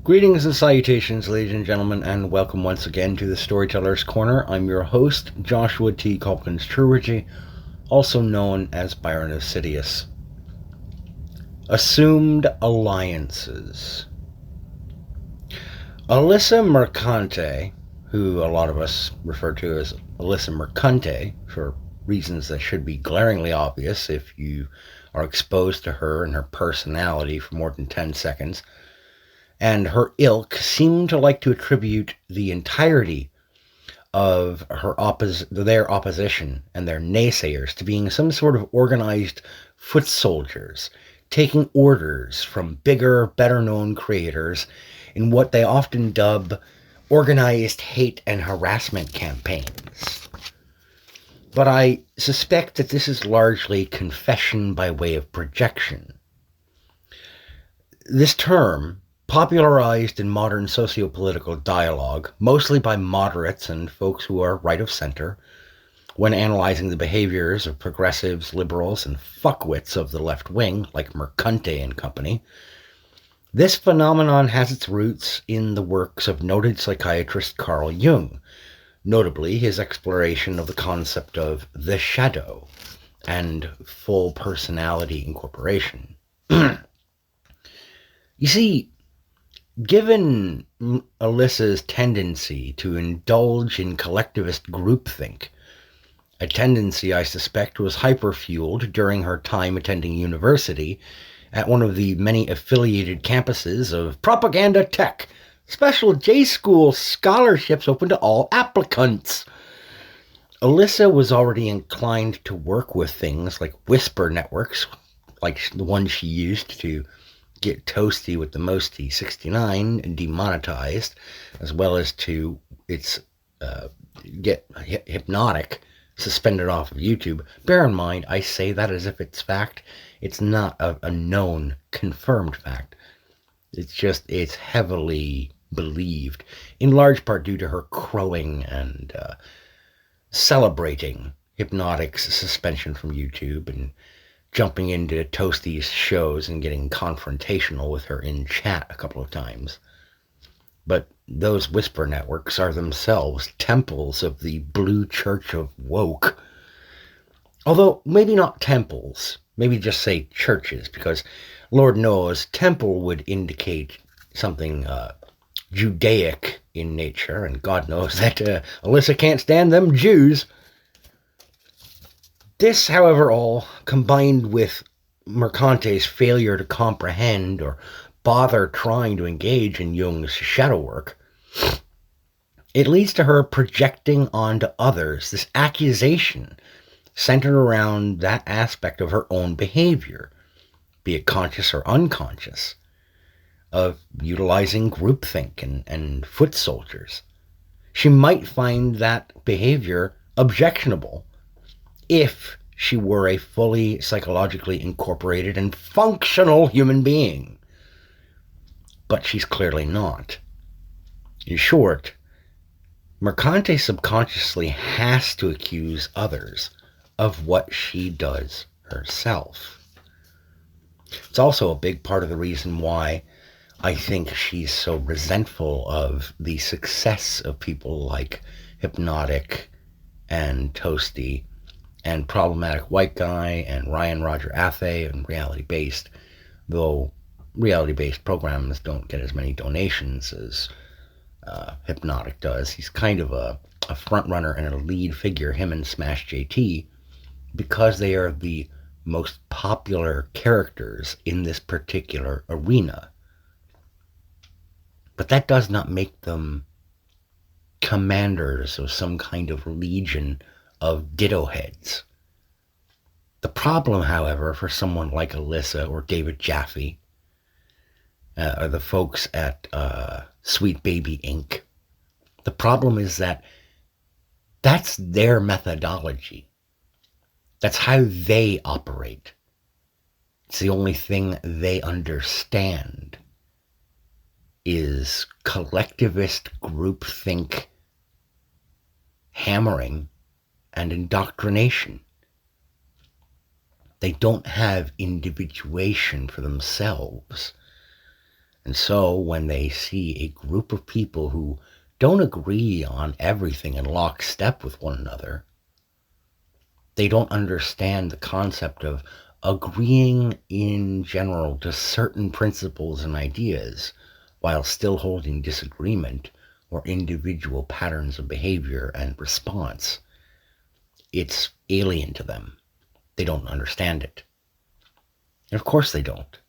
Greetings and salutations, ladies and gentlemen, and welcome once again to the Storyteller's Corner. I'm your host, Joshua T. Culkins Truergy, also known as Byron of Sidious. Assumed alliances. Alyssa Mercante, who a lot of us refer to as Alyssa Mercante for reasons that should be glaringly obvious if you are exposed to her and her personality for more than 10 seconds, and her ilk seem to like to attribute the entirety of their opposition and their naysayers to being some sort of organized foot soldiers, taking orders from bigger, better-known creators in what they often dub organized hate and harassment campaigns. But I suspect that this is largely confession by way of projection. This term, popularized in modern socio-political dialogue, mostly by moderates and folks who are right of center, when analyzing the behaviors of progressives, liberals, and fuckwits of the left wing, like Mercante and company, this phenomenon has its roots in the works of noted psychiatrist Carl Jung, notably his exploration of the concept of the shadow and full personality incorporation. You see, given Alyssa's tendency to indulge in collectivist groupthink, a tendency I suspect was hyper-fueled during her time attending university at one of the many affiliated campuses of Propaganda Tech, special J-School scholarships open to all applicants. Alyssa was already inclined to work with things like whisper networks, like the one she used to get Toasty with the Mosty 69 demonetized, as well as to get Hypnotic suspended off of YouTube. Bear in mind, I say that as if it's fact. It's not a known, confirmed fact. It's heavily believed, in large part due to her crowing and celebrating Hypnotic's suspension from YouTube and jumping into Toasty's shows and getting confrontational with her in chat a couple of times. But those whisper networks are themselves temples of the Blue Church of Woke. Although, maybe not temples, maybe just say churches, because Lord knows temple would indicate something Judaic in nature, and God knows that Alyssa can't stand them Jews. This, however, all combined with Mercante's failure to comprehend or bother trying to engage in Jung's shadow work, it leads to her projecting onto others this accusation centered around that aspect of her own behavior, be it conscious or unconscious, of utilizing groupthink and foot soldiers. She might find that behavior objectionable if she were a fully psychologically incorporated and functional human being. But she's clearly not. In short, Mercante subconsciously has to accuse others of what she does herself. It's also a big part of the reason why I think she's so resentful of the success of people like Hypnotic and Toasty and Problematic White Guy and Ryan Roger Athay and Reality Based, though Reality Based programs don't get as many donations as Hypnotic does. He's kind of a front runner and a lead figure, him and Smash JT, because they are the most popular characters in this particular arena. But that does not make them commanders of some kind of legion of ditto heads. The problem, however, for someone like Alyssa or David Jaffe, or the folks at Sweet Baby Inc., the problem is that that's their methodology. That's how they operate. It's the only thing they understand is collectivist groupthink hammering and indoctrination. They don't have individuation for themselves. And so when they see a group of people who don't agree on everything in lockstep with one another, they don't understand the concept of agreeing in general to certain principles and ideas while still holding disagreement or individual patterns of behavior and response. It's alien to them. They don't understand it. And of course they don't.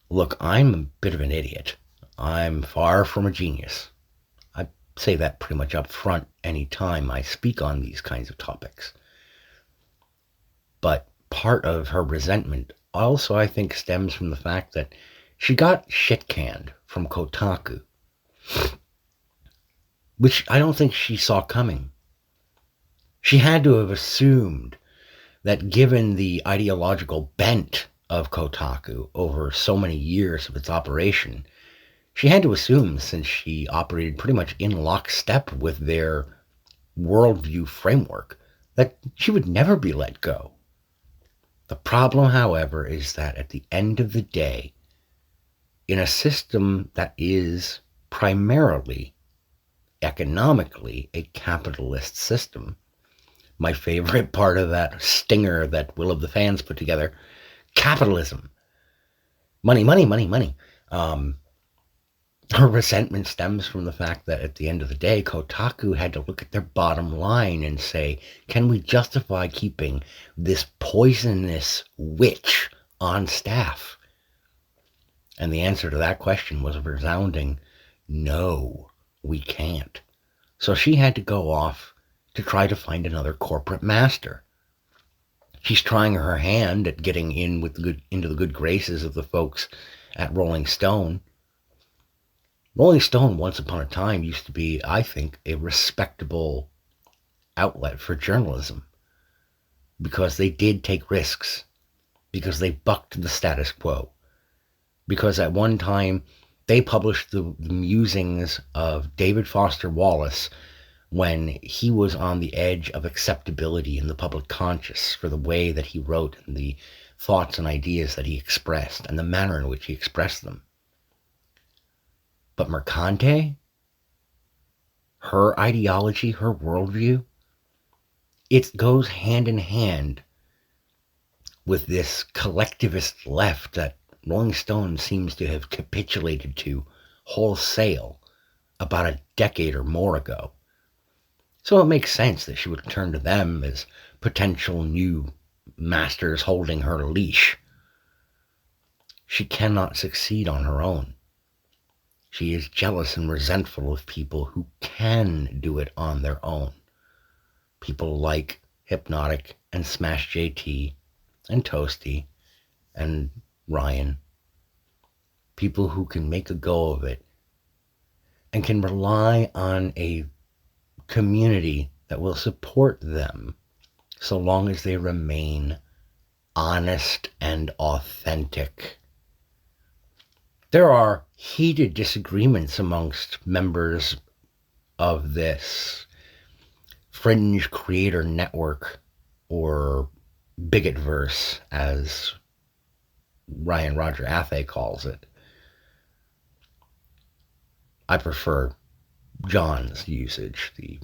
Look, I'm a bit of an idiot. I'm far from a genius. I say that pretty much up front any time I speak on these kinds of topics. But part of her resentment also, I think, stems from the fact that she got shit-canned from Kotaku, which I don't think she saw coming. She had to have assumed that given the ideological bent of Kotaku over so many years of its operation, she had to assume, since she operated pretty much in lockstep with their worldview framework, that she would never be let go. The problem, however, is that at the end of the day, in a system that is primarily economically a capitalist system, my favorite part of that stinger that Will of the Fans put together, capitalism. Money, money, money, money. Her resentment stems from the fact that at the end of the day, Kotaku had to look at their bottom line and say, can we justify keeping this poisonous witch on staff? And the answer to that question was a resounding, no, we can't. So she had to go off to try to find another corporate master. She's trying her hand at getting in with into the good graces of the folks at Rolling Stone. Rolling Stone, once upon a time, used to be, I think, a respectable outlet for journalism because they did take risks, because they bucked the status quo, because at one time they published the musings of David Foster Wallace when he was on the edge of acceptability in the public conscious for the way that he wrote and the thoughts and ideas that he expressed and the manner in which he expressed them. But Mercante, her ideology, her worldview, it goes hand in hand with this collectivist left that Rolling Stone seems to have capitulated to wholesale about a decade or more ago. So it makes sense that she would turn to them as potential new masters holding her leash. She cannot succeed on her own. She is jealous and resentful of people who can do it on their own. People like Hypnotic and Smash JT and Toasty and Ryan. People who can make a go of it and can rely on a community that will support them so long as they remain honest and authentic. There are heated disagreements amongst members of this fringe creator network, or bigotverse, as Ryan Roger Athay calls it. I prefer John's usage, the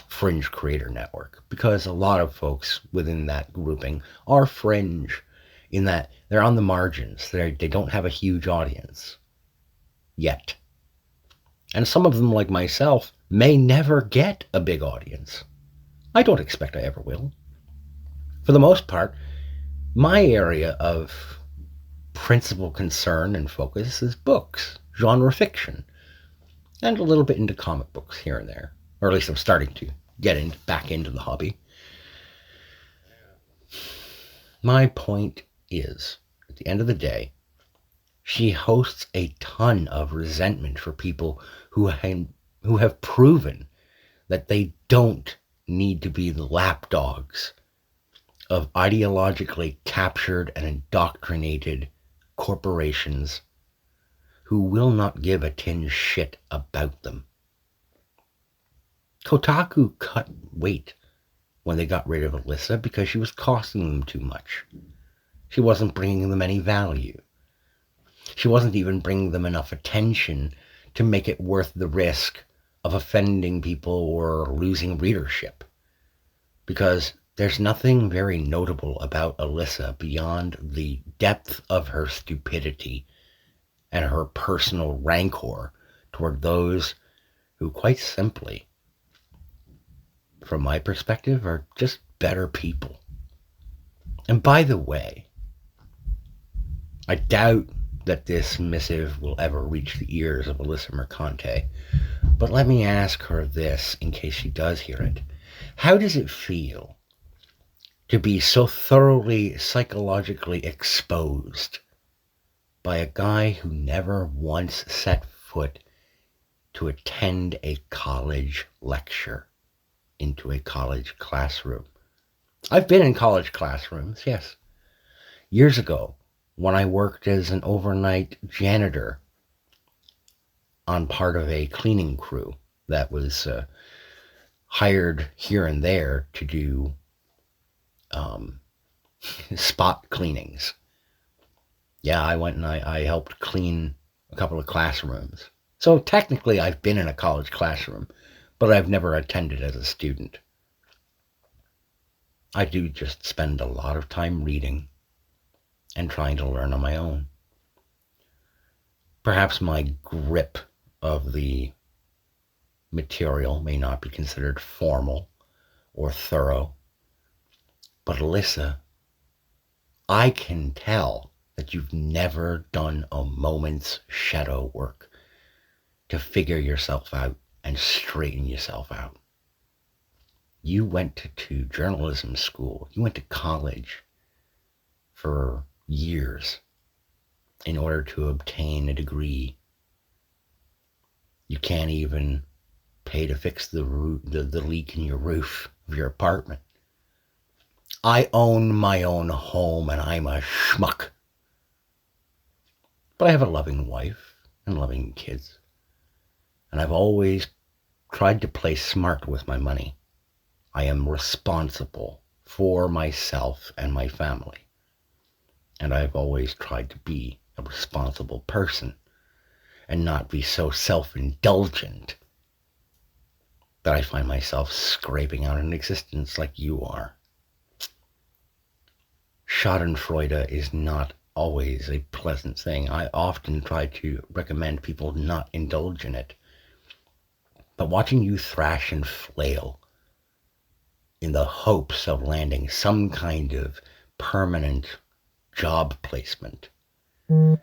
fringe creator network, because a lot of folks within that grouping are fringe in that they're on the margins. They don't have a huge audience yet. And some of them, like myself, may never get a big audience. I don't expect I ever will. For the most part, my area of principal concern and focus is books, genre fiction, and a little bit into comic books here and there. Or at least I'm starting to get back into the hobby. My point is, at the end of the day, she hosts a ton of resentment for people who have proven that they don't need to be the lapdogs of ideologically captured and indoctrinated corporations who will not give a tin shit about them. Kotaku cut weight when they got rid of Alyssa because she was costing them too much. She wasn't bringing them any value. She wasn't even bringing them enough attention to make it worth the risk of offending people or losing readership. Because there's nothing very notable about Alyssa beyond the depth of her stupidity and her personal rancor toward those who, quite simply, from my perspective, are just better people. And by the way, I doubt that this missive will ever reach the ears of Alyssa Mercante, but let me ask her this in case she does hear it. How does it feel to be so thoroughly psychologically exposed by a guy who never once set foot to attend a college lecture into a college classroom? I've been in college classrooms, yes. Years ago, when I worked as an overnight janitor on part of a cleaning crew that was hired here and there to do spot cleanings. Yeah, I went and I helped clean a couple of classrooms. So technically I've been in a college classroom, but I've never attended as a student. I do just spend a lot of time reading and trying to learn on my own. Perhaps my grip of the material may not be considered formal or thorough, but Alyssa, I can tell that you've never done a moment's shadow work to figure yourself out and straighten yourself out. You went to journalism school. You went to college for years in order to obtain a degree. You can't even pay to fix the leak in your roof of your apartment. I own my own home and I'm a schmuck. But I have a loving wife and loving kids. And I've always tried to play smart with my money. I am responsible for myself and my family. And I've always tried to be a responsible person and not be so self-indulgent that I find myself scraping out an existence like you are. Schadenfreude is not always a pleasant thing. I often try to recommend people not indulge in it. But watching you thrash and flail in the hopes of landing some kind of permanent job placement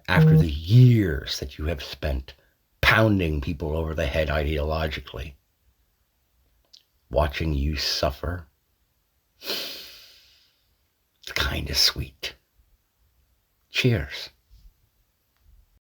after the years that you have spent pounding people over the head ideologically, watching you suffer, it's kind of sweet. Cheers.